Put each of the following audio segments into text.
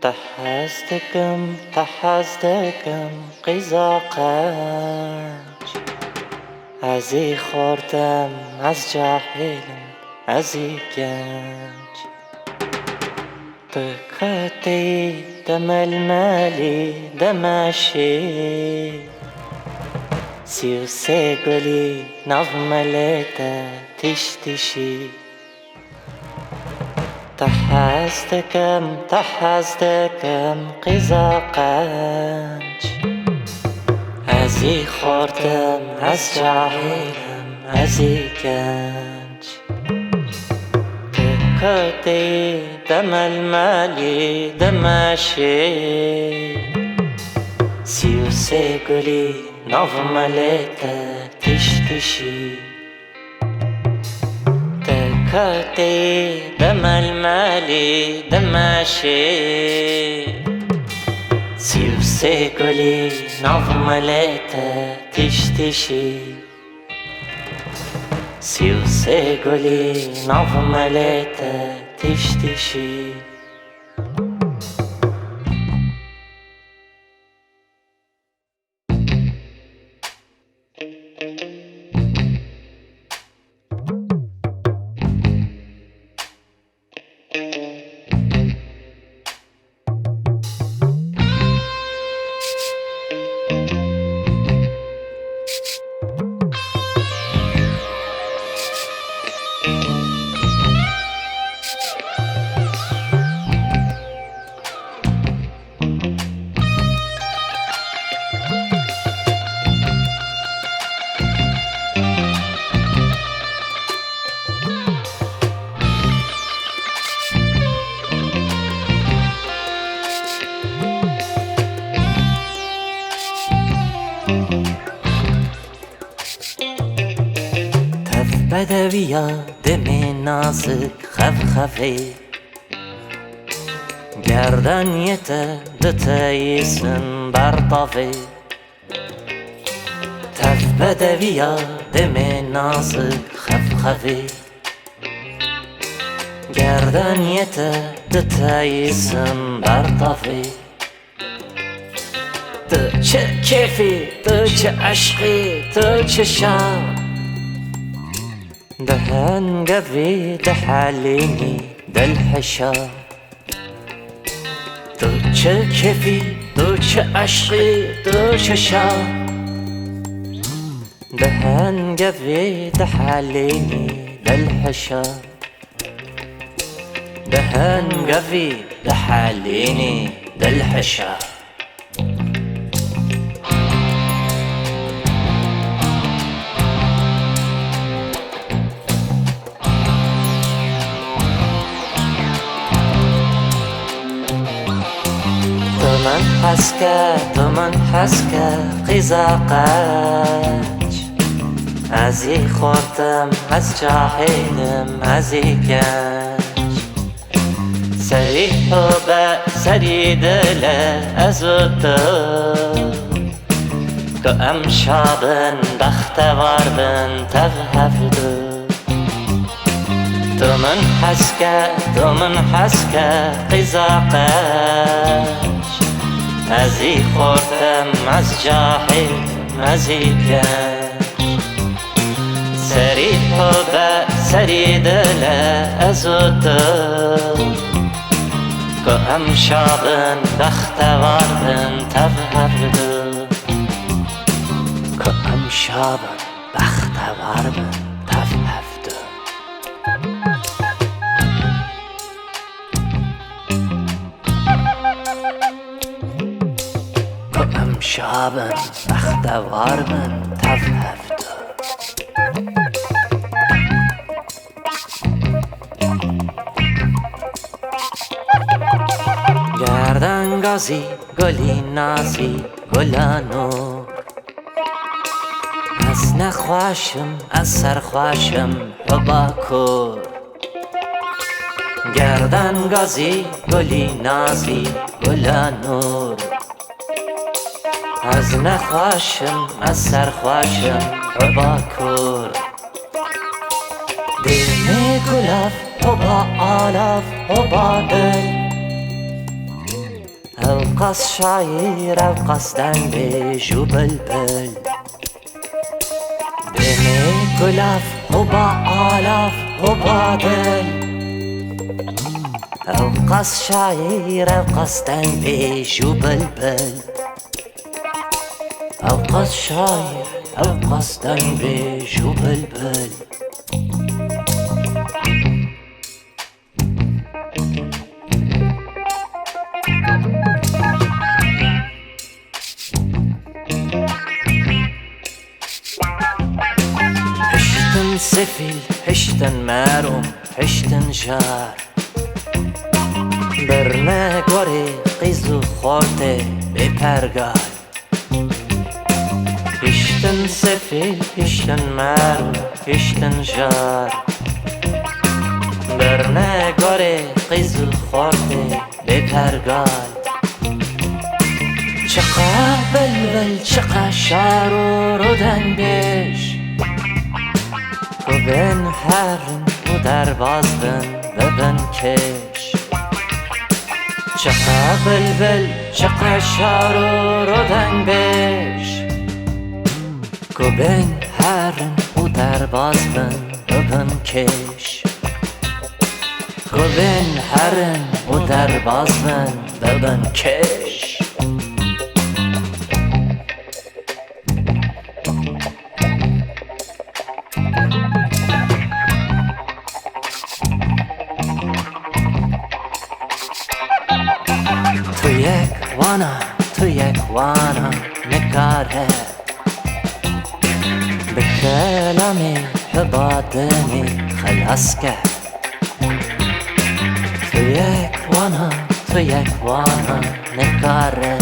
تحزدکم قیزا قنج ازی خوردم از جاهلم ازی گنج دکتی دم المالی دمشی 33 گلی نظملته تشتشی تحزدکم قیزا قنج ازی خوردم از جاهلم ازی گنج دکتی دم المالی دمشی 33 گلی نظملته تشتشی دکتی دم المالی دمشی 33 گلی نظملته تشتشی 33 گلی نظملته تشتشی بدویا دم نازک خفخفی گردنیت دتایسن برطافی تف بدویا دم نازک خفخفی گردنیت دتایسن برطافی تو چه کیفی تو چه عشقی تو چه شام دهن قفي دحاليني دالحشا تو چه كيفي تو چه عشقي تو چه شا دهن قفي دحاليني دالحشا دهن قفي دحاليني دالحشا تو من حسکه قیزا قنج ازی خوردم از جاهلم ازی گنج سری حبه سری دله ازو تو امشابن بختوار بن تفهفدو تو من حسکه قیزا قنج ازی خوردم از جاهل ازی گنج سری حبه سری دله ازو که امشابن بختوار بن تفهفدو که امشابن بختوار بن تفهفدو امشابن بختوار من تفهفدو گردن گازی گلی نازی گلانو از نخواشم از سرخواشم حبا کور گردن گازی گلی نازی گلانور از نخواشم از سرخواشم حبا کور دل گلاف حبا آلاف حبا دل قص شاعر و قصدن بیجو بلبل بینی گلاف و با آلاف و با دل او قص شاعر و قصدن بیجو بلبل او قص شاعر او قصدن بیجو بلبل هشتن سفیل هشتن مروم هشتن جار برنه گوری قیزو خورده بپرگار هشتن سفیل هشتن مروم هشتن جار برنه گوری قیزو خورده بپرگار چقا بلبل چقا شارو رودن بیش و بن حرم و درواز بن ببن کش چقا بلبل چقا شارو رودن بیش و بن حرم و درواز بن ببن کش و بن حرم و درواز بن ببن کش تو یک وانا نگاره به کلامی به باطنی خلاص کرد تو یک وانا نگاره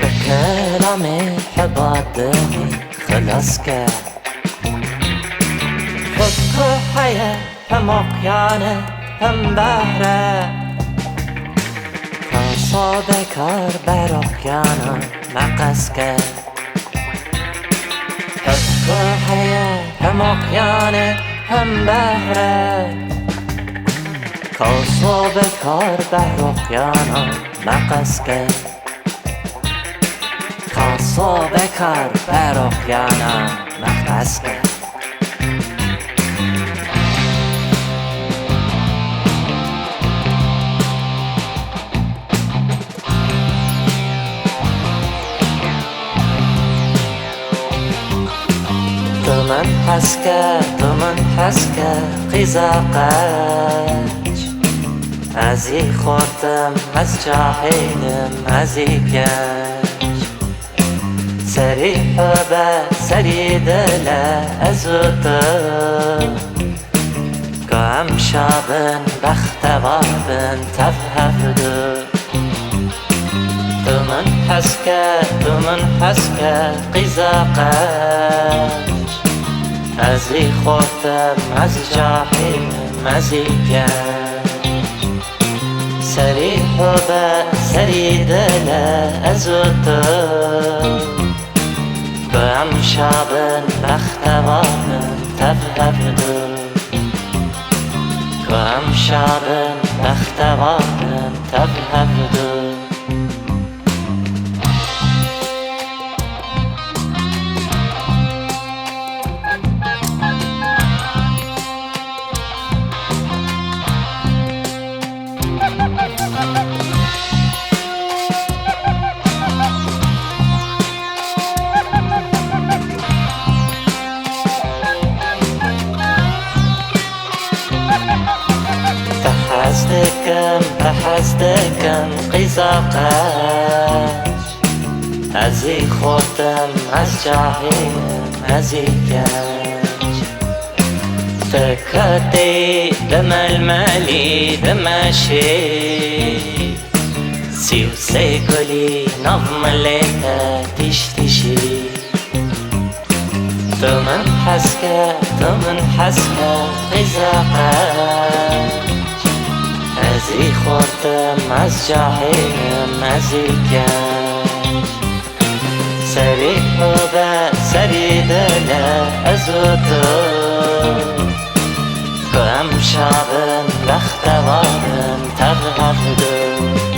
به کلامی به باطنی خلاص کرد خود حیه هم اقیانه هم بحره صابه کار بر اقیانا مقص کرد حق حیات هم اقیانه هم بحره صابه کار بر اقیانا مقص کرد صابه کار بر اقیانا مقص کرد تو من حسکه قیزاقش ازی خوردم از جاهیلم ازی گنج سری حبه سری دله ازودم گام شابن بختوابن تفهفدو تو من حسکه قیزاقش ازی خوردم از جاهیلم ازی گنج سری حبه سری دله ازودم گام شابن بختوابن تفهفدو گام شابن بختوابن تفهفدو بحزدکم قیزاقش ازی خوردم از جاهیلم ازی گنج تکدی دململی دمشی 33 گلی نو ملیکه تیش تیشی تو من حسکه قیزاقش ازی خوردم از جاهیلم ازی گنج سری حبه سری دله ازودم گم شابن بختوارم تفهفدم